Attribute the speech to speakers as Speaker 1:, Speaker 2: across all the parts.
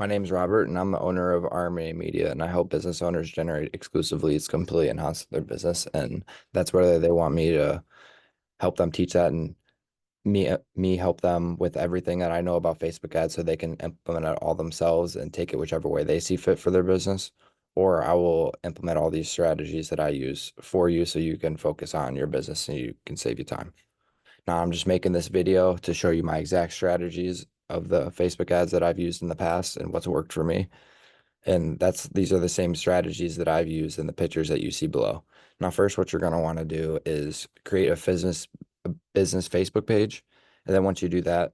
Speaker 1: My name's Robert, and I'm the owner of RMA Media, and I help business owners generate exclusive leads, completely enhance their business, and that's where they want me to help them teach that, and me help them with everything that I know about Facebook ads, so they can implement it all themselves and take it whichever way they see fit for their business. Or I will implement all these strategies that I use for you, so you can focus on your business and you can save you time. Now I'm just making this video to show you my exact strategies of the Facebook ads that I've used in the past and what's worked for me. And these are the same strategies that I've used in the pictures that you see below. Now, first, what you're going to want to do is create a business Facebook page. And then once you do that,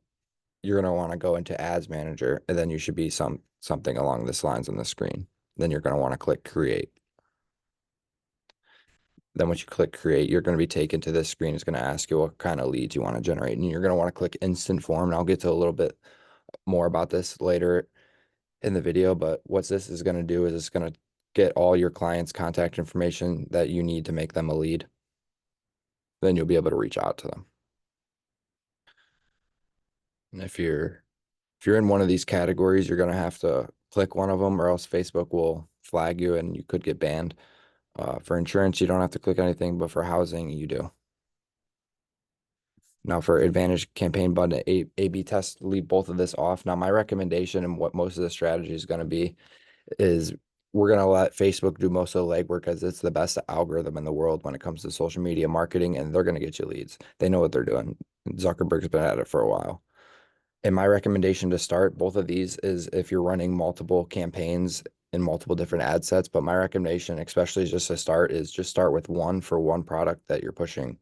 Speaker 1: you're going to want to go into Ads Manager, and then you should be something along this lines on the screen. Then you're going to want to click Create. Then once you click Create, you're going to be taken to this screen. It's going to ask you what kind of leads you want to generate. And you're going to want to click Instant Form. And I'll get to a little bit more about this later in the video, but what this is going to do is it's going to get all your clients' contact information that you need to make them a lead. Then you'll be able to reach out to them. And if you're in one of these categories, you're going to have to click one of them, or else Facebook will flag you and you could get banned. For insurance, you don't have to click anything, but for housing, you do. Now, for Advantage campaign button, A/B test, leave both of this off. Now, my recommendation and what most of the strategy is going to be is we're going to let Facebook do most of the legwork, because it's the best algorithm in the world when it comes to social media marketing, and they're going to get you leads. They know what they're doing. Zuckerberg's been at it for a while. And my recommendation to start both of these is if you're running multiple campaigns in multiple different ad sets, but my recommendation, especially just to start, is just start with one for one product that you're pushing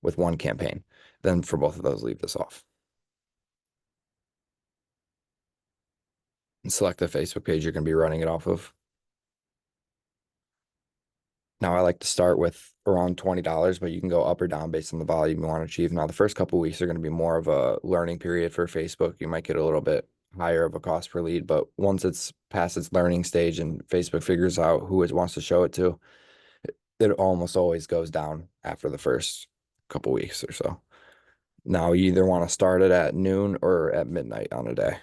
Speaker 1: with one campaign. Then for both of those, leave this off. And select the Facebook page you're going to be running it off of. Now, I like to start with around $20, but you can go up or down based on the volume you want to achieve. Now, the first couple of weeks are going to be more of a learning period for Facebook. You might get a little bit higher of a cost per lead, but once it's past its learning stage and Facebook figures out who it wants to show it to, it almost always goes down after the first couple weeks or so. Now, you either want to start it at noon or at midnight on a day.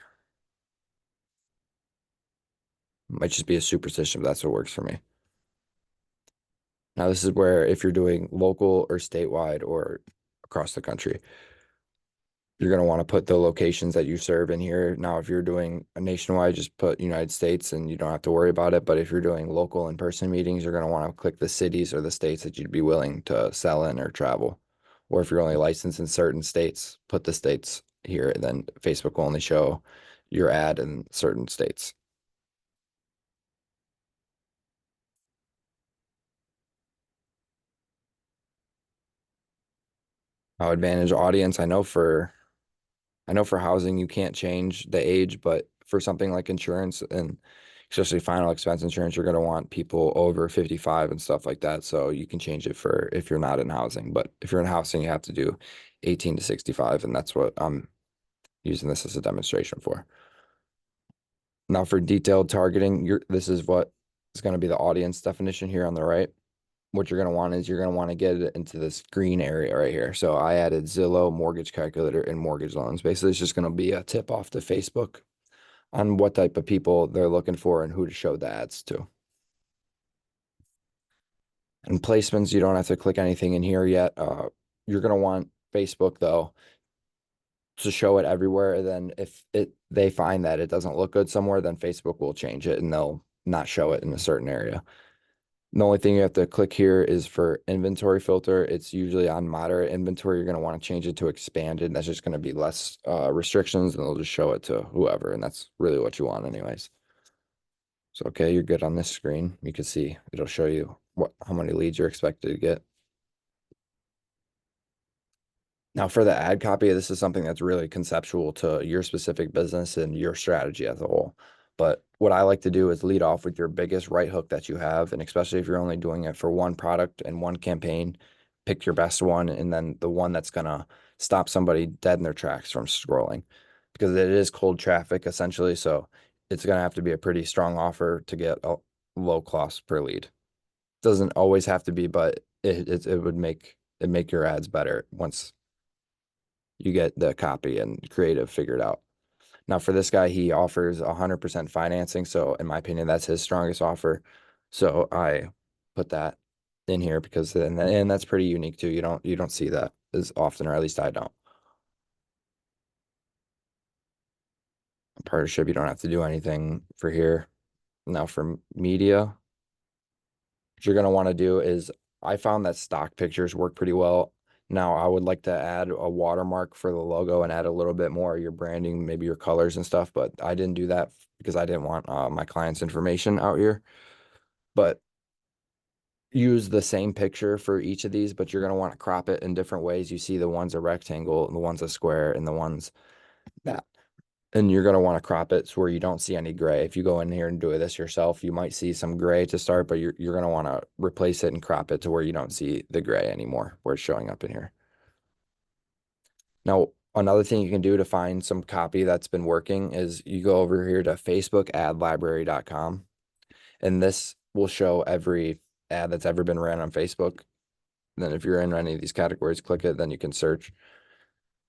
Speaker 1: Might just be a superstition, but that's what works for me. Now, this is where if you're doing local or statewide or across the country, you're going to want to put the locations that you serve in here. Now, if you're doing a nationwide, just put United States and you don't have to worry about it. But if you're doing local in-person meetings, you're going to want to click the cities or the states that you'd be willing to sell in or travel. Or if you're only licensed in certain states, put the states here. And then Facebook will only show your ad in certain states. Now, Advantage audience, I know for housing, you can't change the age, but for something like insurance and especially final expense insurance, you're going to want people over 55 and stuff like that. So you can change it for if you're not in housing. But if you're in housing, you have to do 18 to 65. And that's what I'm using this as a demonstration for. Now, for detailed targeting, this is what is going to be the audience definition here on the right. What you're going to want is you're going to want to get it into this green area right here. So I added Zillow, mortgage calculator, and mortgage loans. Basically, it's just going to be a tip off to Facebook on what type of people they're looking for and who to show the ads to. And placements, you don't have to click anything in here yet. You're going to want Facebook, though, to show it everywhere. And then if they find that it doesn't look good somewhere, then Facebook will change it and they'll not show it in a certain area. The only thing you have to click here is for inventory filter. It's usually on moderate inventory. You're going to want to change it to expanded. That's just going to be less restrictions, and they'll just show it to whoever. And that's really what you want anyways. So, okay, you're good on this screen. You can see it'll show you how many leads you're expected to get. Now, for the ad copy, this is something that's really conceptual to your specific business and your strategy as a whole. But what I like to do is lead off with your biggest right hook that you have. And especially if you're only doing it for one product and one campaign, pick your best one, and then the one that's going to stop somebody dead in their tracks from scrolling, because it is cold traffic essentially. So it's going to have to be a pretty strong offer to get a low cost per lead. Doesn't always have to be, but it would make your ads better once you get the copy and creative figured out. Now for this guy, he offers 100% financing. So in my opinion, that's his strongest offer. So I put that in here because and that's pretty unique too. You don't see that as often, or at least I don't. Partnership, you don't have to do anything for here. Now for media, what you're gonna want to do is I found that stock pictures work pretty well. Now I would like to add a watermark for the logo and add a little bit more of your branding, maybe your colors and stuff, but I didn't do that because I didn't want my client's information out here. But use the same picture for each of these, but you're going to want to crop it in different ways. You see the one's a rectangle, and the one's a square, and the one's that. And you're going to want to crop it so where you don't see any gray. If you go in here and do this yourself, you might see some gray to start, but you're going to want to replace it and crop it to where you don't see the gray anymore, where it's showing up in here. Now, another thing you can do to find some copy that's been working is you go over here to facebookadlibrary.com, and this will show every ad that's ever been ran on Facebook. Then if you're in any of these categories, click it, then you can search.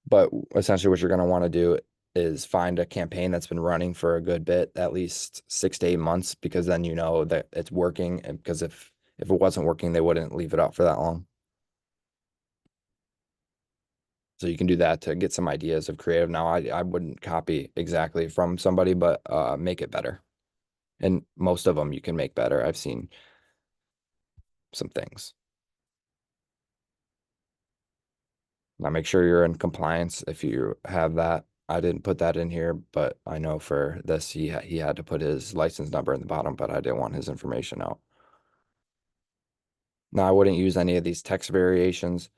Speaker 1: But essentially what you're going to want to do is find a campaign that's been running for a good bit, at least 6 to 8 months, because then you know that it's working. And because if it wasn't working, they wouldn't leave it up for that long. So you can do that to get some ideas of creative. Now, I wouldn't copy exactly from somebody, but make it better. And most of them you can make better. I've seen some things. Now make sure you're in compliance if you have that. I didn't put that in here, but I know for this he had to put his license number in the bottom, but I didn't want his information out. Now I wouldn't use any of these text variations.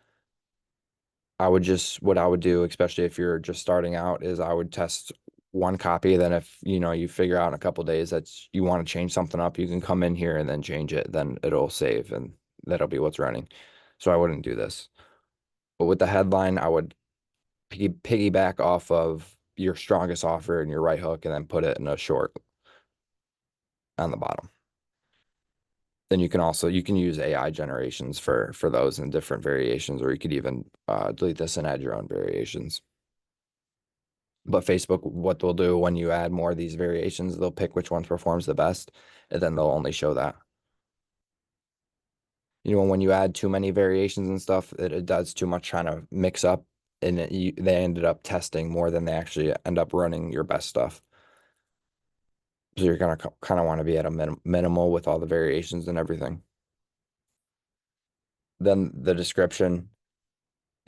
Speaker 1: I would just what I would do, especially if you're just starting out, is I would test one copy. Then if you figure out in a couple days that you want to change something up, you can come in here and then change it. Then it'll save and that'll be what's running. So I wouldn't do this. But with the headline, I would piggyback off of your strongest offer and your right hook and then put it in a short on the bottom. Then you can use AI generations for those and different variations, or you could even delete this and add your own variations. But Facebook, what they'll do when you add more of these variations, they'll pick which one performs the best, and then they'll only show that. When you add too many variations and stuff, it does too much trying to mix up, and they ended up testing more than they actually end up running your best stuff. So you're gonna kind of want to be at a minimal with all the variations and everything. Then the description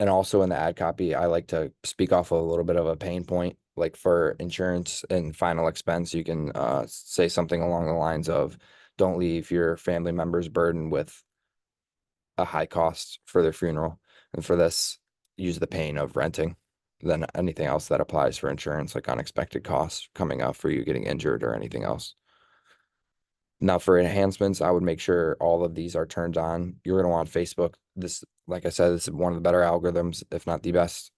Speaker 1: and also in the ad copy, I like to speak off a little bit of a pain point. Like for insurance and final expense, you can say something along the lines of, "Don't leave your family members burdened with a high cost for their funeral." And for this, use the pain of renting. Then anything else that applies for insurance, like unexpected costs coming up for you getting injured or anything else. Now for enhancements, I would make sure all of these are turned on. You're going to want Facebook. This, like I said, this is one of the better algorithms, if not the best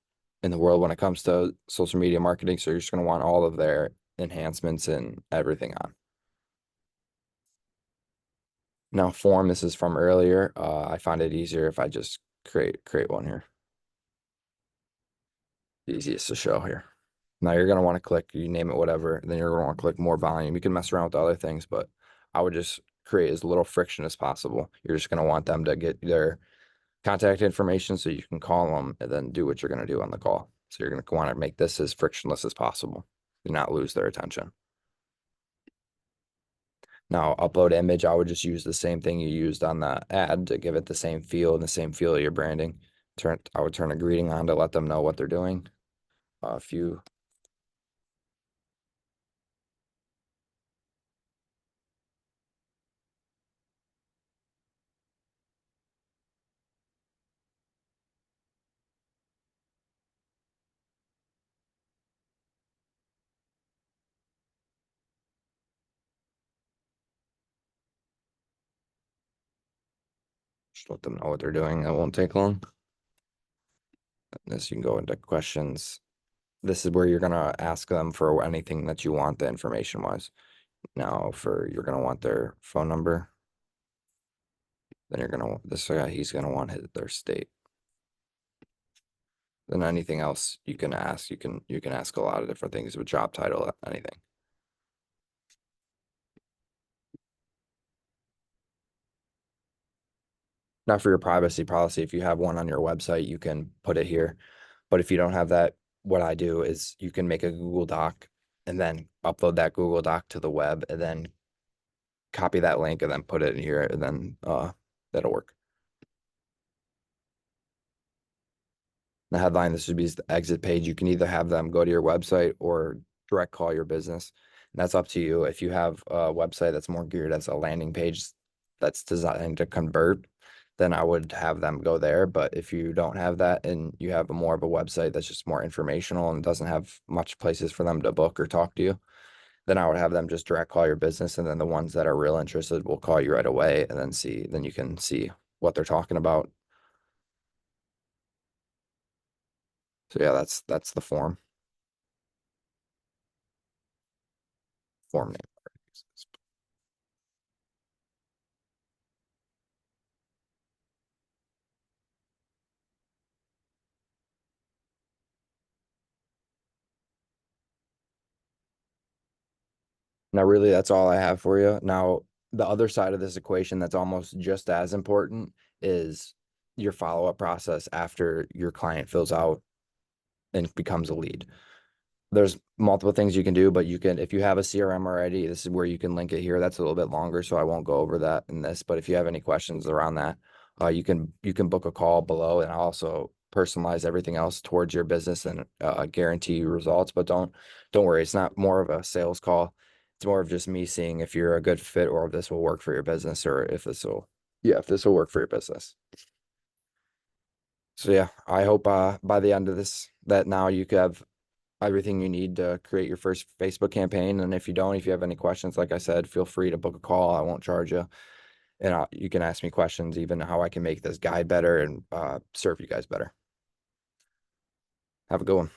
Speaker 1: in the world when it comes to social media marketing. So you're just going to want all of their enhancements and everything on. Now form, this is from earlier. I find it easier if I just create one here. Easiest to show here. Now you're going to want to click, you name it whatever, then you're going to want to click more volume. You can mess around with other things, but I would just create as little friction as possible. You're just going to want them to get their contact information so you can call them and then do what you're going to do on the call. So you're going to want to make this as frictionless as possible and not lose their attention. Now, upload image, I would just use the same thing you used on the ad to give it the same feel and the same feel of your branding. I would turn a greeting on to let them know what they're doing. A few. Just let them know what they're doing. That won't take long. This you can go into questions. This is where you're gonna ask them for anything that you want the information wise. Now you're gonna want their phone number. Then this guy, he's gonna want their state. Then anything else you can ask, you can ask a lot of different things with job title, anything. Now for your privacy policy, if you have one on your website, you can put it here. But if you don't have that, what I do is you can make a Google Doc and then upload that Google Doc to the web and then copy that link and then put it in here and then that'll work. The headline, this would be the exit page. You can either have them go to your website or direct call your business. And that's up to you. If you have a website that's more geared as a landing page that's designed to convert, then I would have them go there. But if you don't have that and you have more of a website that's just more informational and doesn't have much places for them to book or talk to you, then I would have them just direct call your business. And then the ones that are real interested will call you right away and then you can see what they're talking about. So yeah, that's the form name. Now, really, that's all I have for you. Now, the other side of this equation that's almost just as important is your follow-up process after your client fills out and becomes a lead. There's multiple things you can do, but you can, if you have a CRM already, this is where you can link it here. That's a little bit longer, so I won't go over that in this. But if you have any questions around that, you can book a call below, and I'll also personalize everything else towards your business and guarantee you results. But don't worry, it's not more of a sales call. It's more of just me seeing if you're a good fit or if this will work for your business or if this will work for your business. So yeah, I hope by the end of this that now you could have everything you need to create your first Facebook campaign. And if you don't, if you have any questions, like I said, feel free to book a call. I won't charge you. And you can ask me questions, even how I can make this guide better and serve you guys better. Have a good one.